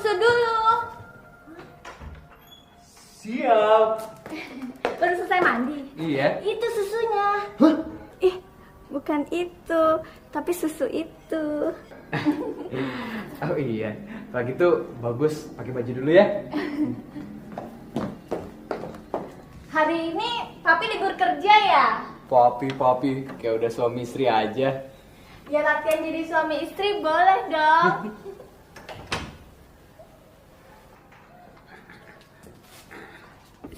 susu dulu. Siap. Baru selesai mandi? Iya. Itu susunya. Hah? Ih, bukan itu, tapi susu itu. Oh iya, kalau gitu bagus pakai baju dulu ya. Hari ini papi libur kerja ya? Papi, kayak udah suami istri aja. Ya latihan jadi suami istri boleh dong.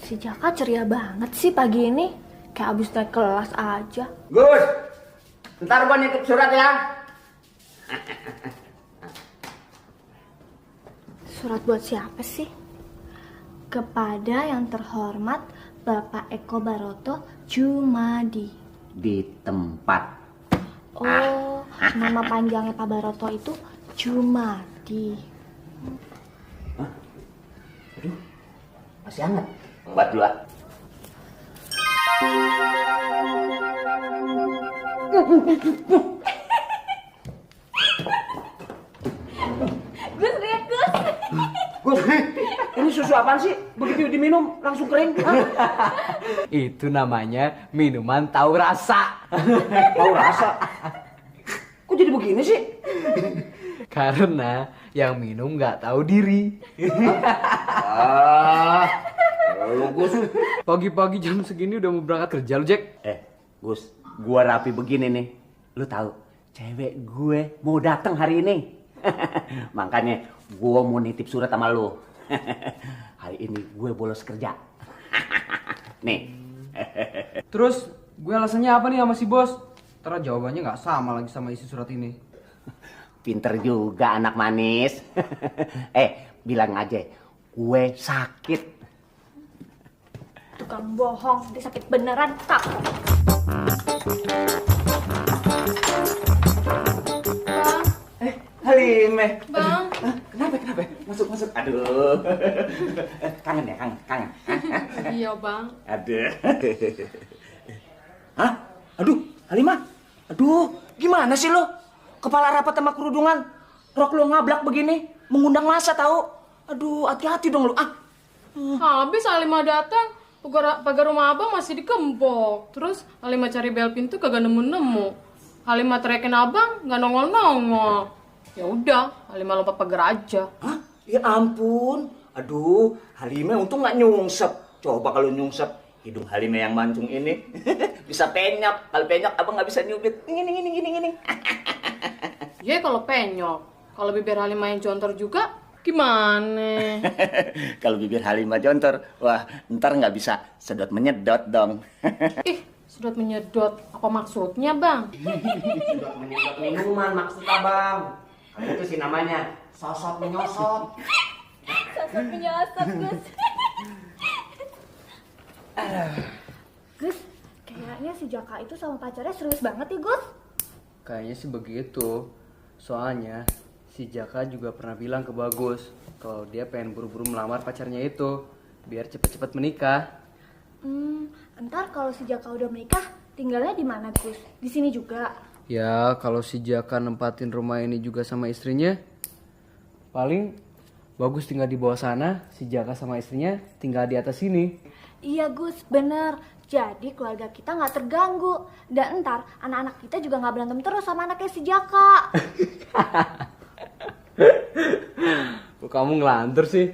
Si Jaka ceria banget sih pagi ini. Kayak abis naik kelas aja. Gus, ntar gua nitip surat ya. Surat buat siapa sih? Kepada yang terhormat Bapak Eko Baroto Jumadi. Di tempat. Oh, nama panjangnya Pak Baroto itu Jumadi. Hah? Aduh, masih hangat. Buat dulu ah. Gus, lihat Gus. Gus, ini susu apaan sih? Begitu diminum langsung kering. Itu namanya minuman tahu rasa. Tahu rasa. Kok jadi begini sih? Karena yang minum nggak tahu diri. Lu Gus. Pagi-pagi jam segini udah mau berangkat kerja lu, Jack. Gus, gua rapi begini nih. Lu tahu, cewek gue mau datang hari ini. Makanya gua mau nitip surat sama lu. Hari ini gue bolos kerja. Nih. Terus gue alasannya apa nih sama si bos? Ntar jawabannya nggak sama lagi sama isi surat ini. Pinter juga anak manis. Bilang aja, gue sakit. Tukang bohong, dia sakit beneran tak. Bang. Halime. Bang. Kenapa? Masuk. Aduh. Kangen ya, kangen. Iya bang. Aduh. Hah? Aduh, Halimah. Aduh, gimana sih lo? Kepala rapat sama kerudungan, rok lo ngablak begini, mengundang masa tahu. Aduh, hati-hati dong lo. Habis Halimah datang, pagar rumah abang masih dikempok. Terus Halimah cari bel pintu kagak nemu-nemu. Halimah teriakin abang, nggak nongol-nongol. Ya udah, Halimah lompat pagar aja. Hah? Ya ampun. Aduh, Halimah untung nggak nyungsep. Coba kalau nyungsep, hidung Halimah yang mancung ini bisa penyok. Kalau penyok abang nggak bisa nyubit. Gini. Ya kalau penyok, kalau bibir Halimah yang jontor juga, gimana? Kalau bibir Halimah jontor, wah ntar nggak bisa sedot menyedot dong. Ih, sedot menyedot, apa maksudnya bang? Sedot menyedot minuman maksud abang. Kalau itu sih namanya sosot menyosot. Sosok menyosot Gus. Gus, kayaknya si Jaka itu sama pacarnya serius banget ya Gus. Kayaknya sih begitu. Soalnya si Jaka juga pernah bilang ke Bagus kalau dia pengen buru-buru melamar pacarnya itu biar cepet-cepet menikah. Ntar kalau si Jaka udah menikah, tinggalnya di mana Gus? Di sini juga? Ya kalau si Jaka nempatin rumah ini juga sama istrinya, paling Bagus tinggal di bawah sana, si Jaka sama istrinya tinggal di atas sini. Iya Gus, bener. Jadi keluarga kita nggak terganggu. Dan ntar anak-anak kita juga nggak berantem terus sama anaknya si Jaka. Kok kamu ngelantur sih?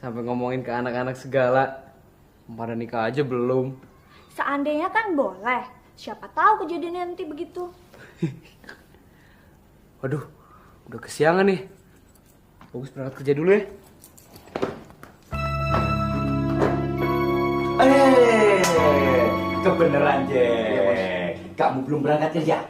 Sampai ngomongin ke anak-anak segala. Pada nikah aja belum. Seandainya kan boleh. Siapa tahu kejadiannya nanti begitu. Waduh, udah kesiangan nih. Bagus berangkat kerja dulu ya. Kebeneran, Jack. Kamu belum berangkat kerja?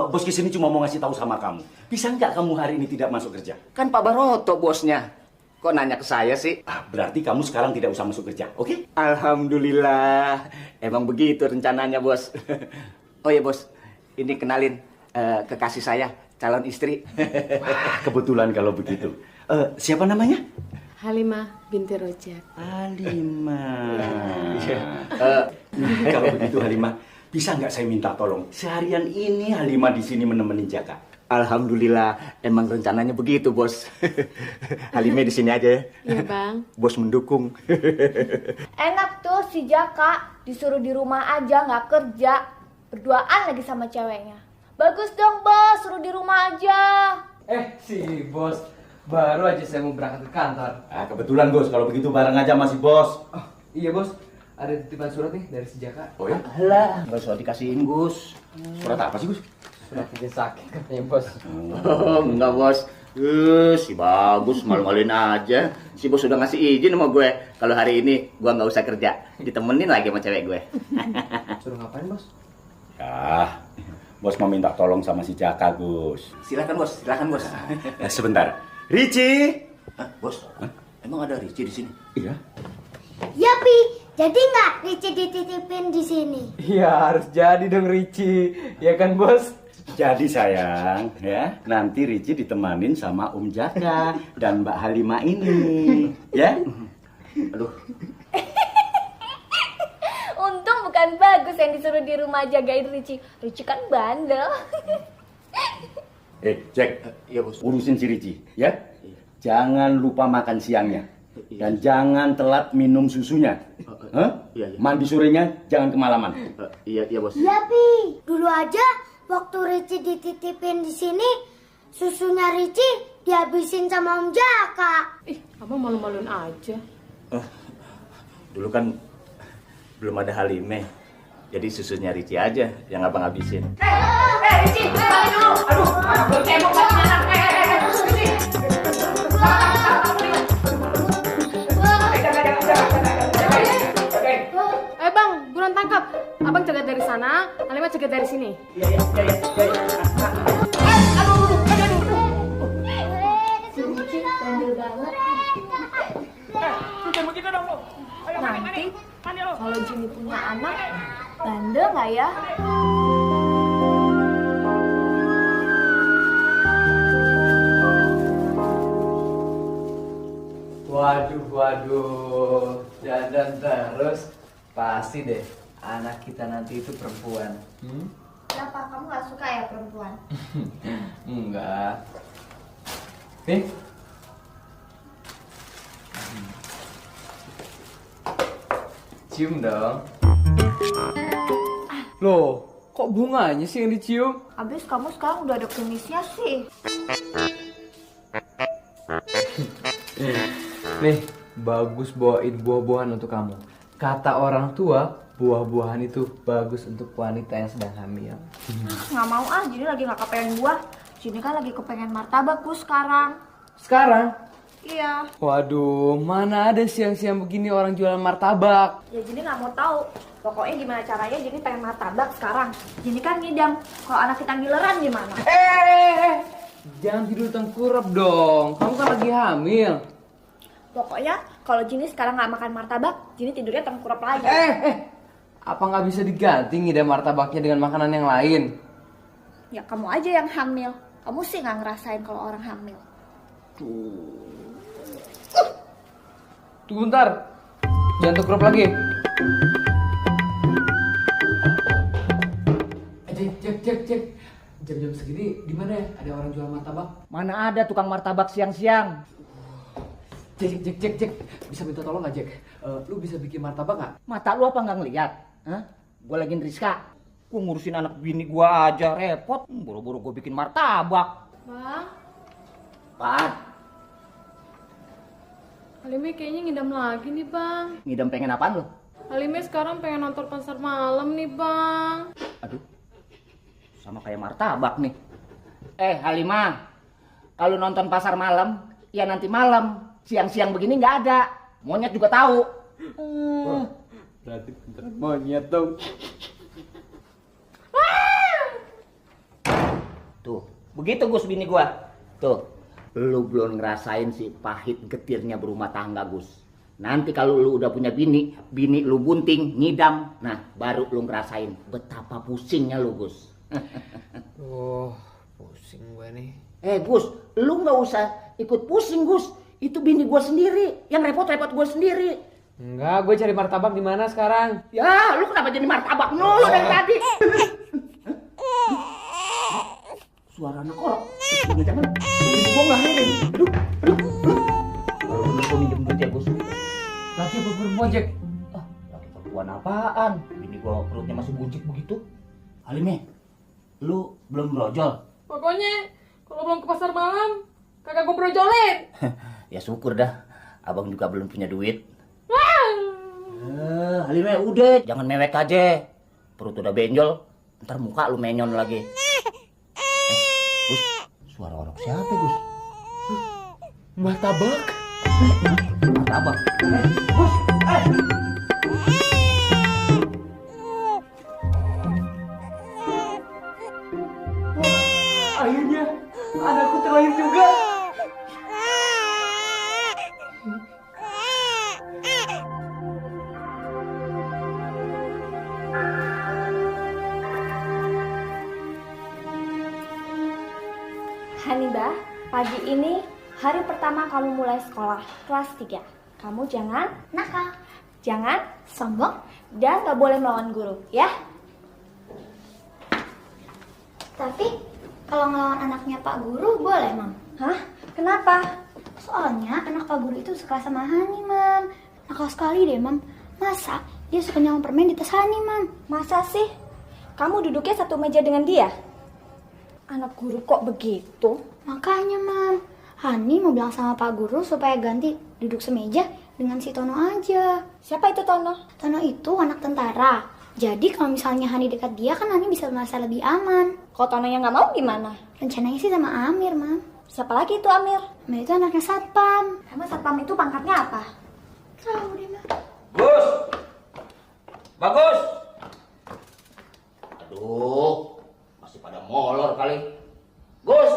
Bos kesini cuma mau ngasih tahu sama kamu. Bisa nggak kamu hari ini tidak masuk kerja? Kan Pak Baroto bosnya. Kok nanya ke saya sih? Berarti kamu sekarang tidak usah masuk kerja, oke? Alhamdulillah. Emang begitu rencananya, Bos. Oh ya, Bos. Ini kenalin kekasih saya, calon istri. Wah, kebetulan kalau begitu. Siapa namanya? Halimah binti Rojak. Halimah. Kalau begitu Halimah, bisa nggak saya minta tolong? Seharian ini Halimah di sini menemani Jaka. Alhamdulillah, emang rencananya begitu, Bos. Halime di sini aja ya. Iya, Bang. Bos mendukung. Enak tuh si Jaka disuruh di rumah aja nggak kerja, berduaan lagi sama ceweknya. Bagus dong bos, suruh di rumah aja. Si bos, baru aja saya mau berangkat ke kantor. Ah, kebetulan, Bos. Kalau begitu bareng aja masih, Bos. Oh, iya bos, ada titipan surat nih dari si Jaka. Oh ya? Alah, nggak usah dikasihin, Gus. Surat apa sih, Gus? Surat bikin sakit katanya bos. Oh, enggak, Bos. Si bagus, malu-maluin aja. Si Bos udah ngasih izin sama gue. Kalau hari ini gue nggak usah kerja, ditemenin lagi sama cewek gue. Suruh ngapain bos? Ya, Bos mau minta tolong sama si Jaka, Gus. Silakan, Bos. Silakan, Bos. Sebentar. Ricci. Bos, emang ada Ricci di sini? Iya. Ya, Pi. Jadi nggak Ricci dititipin di sini? Iya harus jadi dong Ricci, ya kan bos? Jadi sayang, ya nanti Ricci ditemanin sama Om Jaka dan Mbak Halimah ini, ya? Aduh, Untung bukan Bagus yang disuruh di rumah jagain Ricci. Ricci kan bandel. Jack, ya Bos, urusin si Ricci, ya? Jangan lupa makan siangnya dan jangan telat minum susunya. Iya. Mandi sorenya jangan kemalaman. Iya bos. Ya, Pi. Dulu aja waktu Ricci dititipin di sini, susunya Ricci dihabisin sama Om Jaka. Ih, abang malu-maluin aja. Dulu kan belum ada Halime, jadi susunya Ricci aja yang abang habisin. Ricci, balik dulu. Aduh, belum cebok lagi anak. Ricci. Bang, buruan tangkap. Abang cegat dari sana, Halimah cegat dari sini. Ricci bandel banget. Nanti kalau Jimmy punya anak, bandel nggak ya? Waduh, dandan terus. Pasti deh, anak kita nanti itu perempuan. Kenapa kamu nggak suka ya perempuan? Enggak. Nih. Cium dong. Loh, kok bunganya sih yang dicium? Abis kamu sekarang udah ada kumisnya sih. Nih, Bagus bawain buah-buahan untuk kamu. Kata orang tua, buah-buahan itu bagus untuk wanita yang sedang hamil. Nggak mau ah, jadi lagi nggak kepengen buah. Sini kan lagi kepengen martabak Bu sekarang. Sekarang? Iya. Waduh, mana ada siang-siang begini orang jualan martabak? Ya jadi nggak mau tahu. Pokoknya gimana caranya jadi pengen martabak sekarang. Jadi kan ngidam. Kalau anak kita ngileran gimana? Jangan tidur tengkurap dong. Kamu kan lagi hamil. Pokoknya kalau Jini sekarang nggak makan martabak, Jini tidurnya tengkurap lagi. Apa nggak bisa diganti ngidam martabaknya dengan makanan yang lain? Ya kamu aja yang hamil. Kamu sih nggak ngerasain kalau orang hamil. Tunggu bentar. Jangan tengkurap lagi. Cek. Jam-jam segini di mana ya? Ada orang jual martabak? Mana ada tukang martabak siang-siang? Cek. Bisa minta tolong nggak, Jack? Lu bisa bikin martabak nggak? Mata lu apa nggak ngeliat? Gue lagi Rizka. Gue ngurusin anak bini gue aja repot. Buru-buru gue bikin martabak. Bang, Pan, Halime kayaknya ngidam lagi nih bang. ngidam pengen apaan lu? Halime sekarang pengen nonton pasar malam nih bang. Aduh, sama kayak martabak nih. Halimah, kalau nonton pasar malam, ya nanti malam. Siang-siang begini nggak ada. Monyet juga tahu. Berarti pinter monyet dong. Tuh, begitu Gus bini gua. Tuh, lu belum ngerasain si pahit getirnya berumah tangga Gus. Nanti kalau lu udah punya bini lu bunting, ngidam. Nah, baru lu ngerasain betapa pusingnya lu Gus. Pusing gue nih. Gus, lu nggak usah ikut pusing Gus. Itu bini gua sendiri, yang repot-repot gua sendiri. Enggak, gue cari martabak di mana sekarang? Ya, lu kenapa jadi martabak mulu dari tadi? Suara anak orang. Jangan. Bini gua nggak ngirim. Aduh. Kalau bener gua minjem duit ya, Gus. Lagi apa bermojek? Lagi perempuan apaan? Bini gua perutnya masih buncit begitu. Halime, lu belum brojol? Pokoknya kalau belum ke pasar malam, kagak gue brojolin. Ya syukur dah. Abang juga belum punya duit. Halime udah, jangan mewek aja. Perut udah benjol, ntar muka lu menyon lagi. Gus, suara orang siapa, Gus? Martabak. Martabak. Gus, Akhirnya anakku terlahir juga. Hanibah, pagi ini hari pertama kamu mulai sekolah kelas 3. Kamu jangan Nakal, jangan sombong. dan gak boleh melawan guru, ya? Tapi kalau ngelawan anaknya Pak Guru boleh, Mam. Hah? Kenapa? Soalnya anak Pak Guru itu sekelas sama Hani, Mam. Nakal sekali deh, Mam. Masa dia suka nyawang permen di tas Hani, Mam? Masa sih? Kamu duduknya satu meja dengan dia? Anak guru kok begitu? Makanya, Mam. Hani mau bilang sama Pak Guru supaya ganti duduk semeja dengan si Tono aja. Siapa itu Tono? Tono itu anak tentara. Jadi kalau misalnya Hani dekat dia kan Hani bisa merasa lebih aman. Kalau Tononya nggak mau gimana? Rencananya sih sama Amir, Mam. Siapa lagi itu Amir? Amir itu anaknya Satpam. Emang satpam itu pangkatnya apa? Tahu deh, Mam. Gus! Bagus! Aduh, masih pada molor kali. Gus!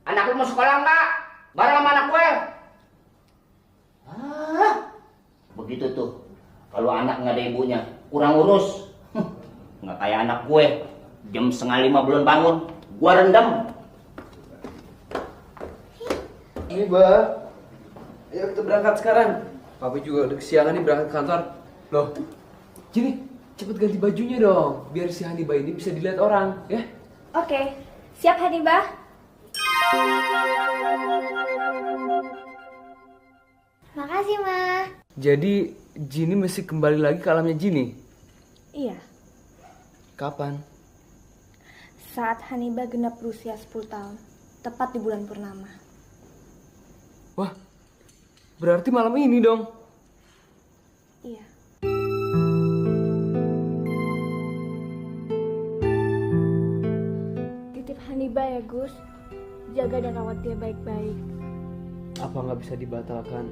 Anak lu mau sekolah enggak? Bareng sama anak gue. Begitu tuh. Kalau anak nggak ada ibunya, kurang urus. Nggak kayak anak gue. Jam 4:30 belum bangun, gua rendam. Ini Mbak. Ayo kita berangkat sekarang. Papi juga udah kesiangan nih berangkat kantor. Loh, Jini, cepet ganti bajunya dong, biar si Hanibah ini bisa dilihat orang, ya? Oke, siap Hanibah? Makasih, Ma. Jadi, Jini mesti kembali lagi ke alamnya Jini? Iya. Kapan? Saat Hanibah genap berusia 10 tahun, tepat di bulan purnama. Wah, berarti malam ini dong? Iya. Titip Hanibah ya Gus, jaga dan rawat dia baik-baik. Apa nggak bisa dibatalkan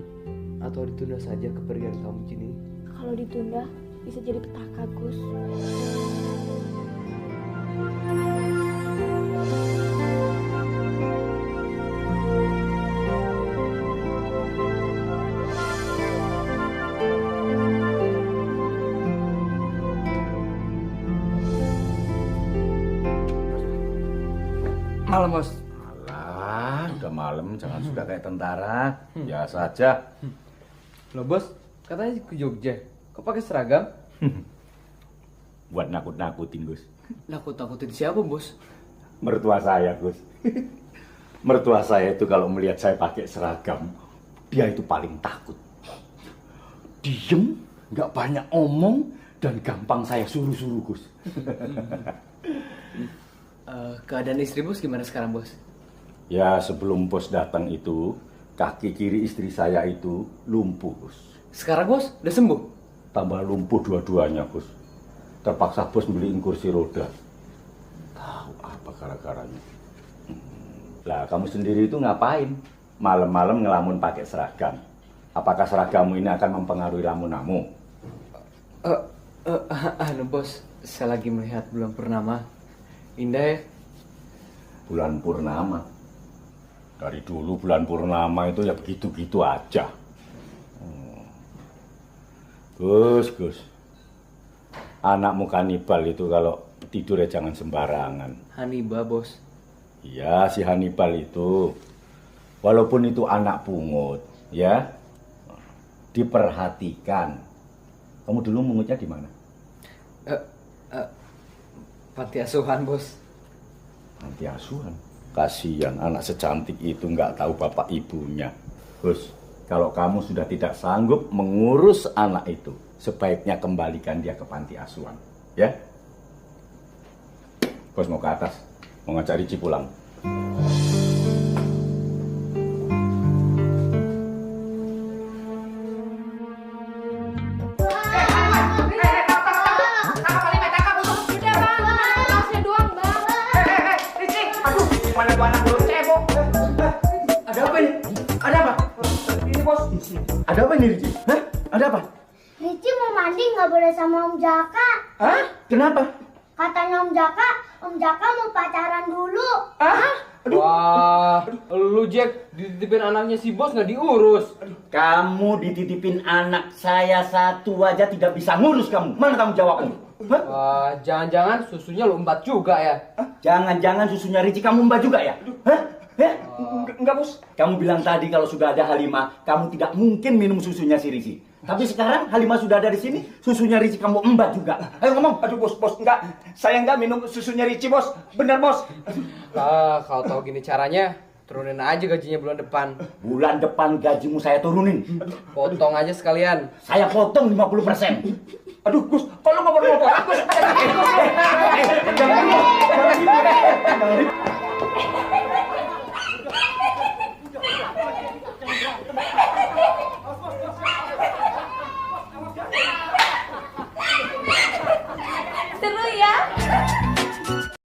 atau ditunda saja kepergian kamu, Jini? Kalau ditunda, bisa jadi petaka Gus. Malam, Bos. Alah, udah malam, jangan sudah kayak tentara. Biasa aja. Loh, Bos, katanya ke Jogja. Kok pakai seragam? Buat nakut-nakutin, Gus. Nakut-nakutin siapa, Bos? Mertua saya, Gus. Mertua saya itu kalau melihat saya pakai seragam, dia itu paling takut. Diem, nggak banyak omong, dan gampang saya suruh-suruh, Gus. Keadaan istri Bos gimana sekarang, Bos? Ya, sebelum Bos datang itu, kaki kiri istri saya itu lumpuh, Gus. Sekarang, Bos, udah sembuh? Tambah lumpuh dua-duanya, Gus. Terpaksa Bos beliin kursi roda. Tahu apa gara-garanya? Lah, kamu sendiri itu ngapain? Malam-malam ngelamun pakai seragam. Apakah seragammu ini akan mempengaruhi lamunamu? Bos, saya lagi melihat bulan purnama. Indah ya? Bulan purnama. Dari dulu bulan purnama itu ya begitu-gitu aja. Gus. Anakmu kanibal itu kalau tidur ya jangan sembarangan. Hanibah, Bos. Iya, si Hannibal itu. Walaupun itu anak pungut, ya. Diperhatikan. Kamu dulu mungutnya di mana? Panti asuhan, Bos. Panti asuhan. Kasihan anak secantik itu nggak tahu bapak ibunya. Gus, kalau kamu sudah tidak sanggup mengurus anak itu, sebaiknya kembalikan dia ke panti asuhan, ya? Bos mau ke atas, mau ngajak Ricci pulang. Mana tuh anak belum cebok? Ada apa ini? Ada apa? Ini bos. Ada apa ini, Ricci? Hah? Ada apa? Ricci mau mandi nggak boleh sama Om Jaka. Hah? Kenapa? Katanya Om Jaka mau pacaran dulu. Wah, lu Jack dititipin anaknya si bos nggak diurus. Kamu dititipin anak saya satu aja tidak bisa ngurus kamu. Mana tanggung jawabmu? Hah? Wah, jangan-jangan susunya lu embat juga ya? Jangan-jangan susunya Ricci kamu mbak juga ya? Hah? Enggak bos. Kamu bilang tadi kalau sudah ada Halimah, kamu tidak mungkin minum susunya si Ricci. Tapi sekarang Halimah sudah ada di sini, susunya Ricci kamu embat juga. Ayo ngomong. Aduh bos, enggak. Saya enggak minum susunya Ricci bos. Benar bos. Kalau tahu gini caranya, turunin aja gajinya bulan depan. Bulan depan gajimu saya turunin. Potong aja sekalian. Saya potong 50%. Aduh Gus, kalau ngomong Gus. Jangan,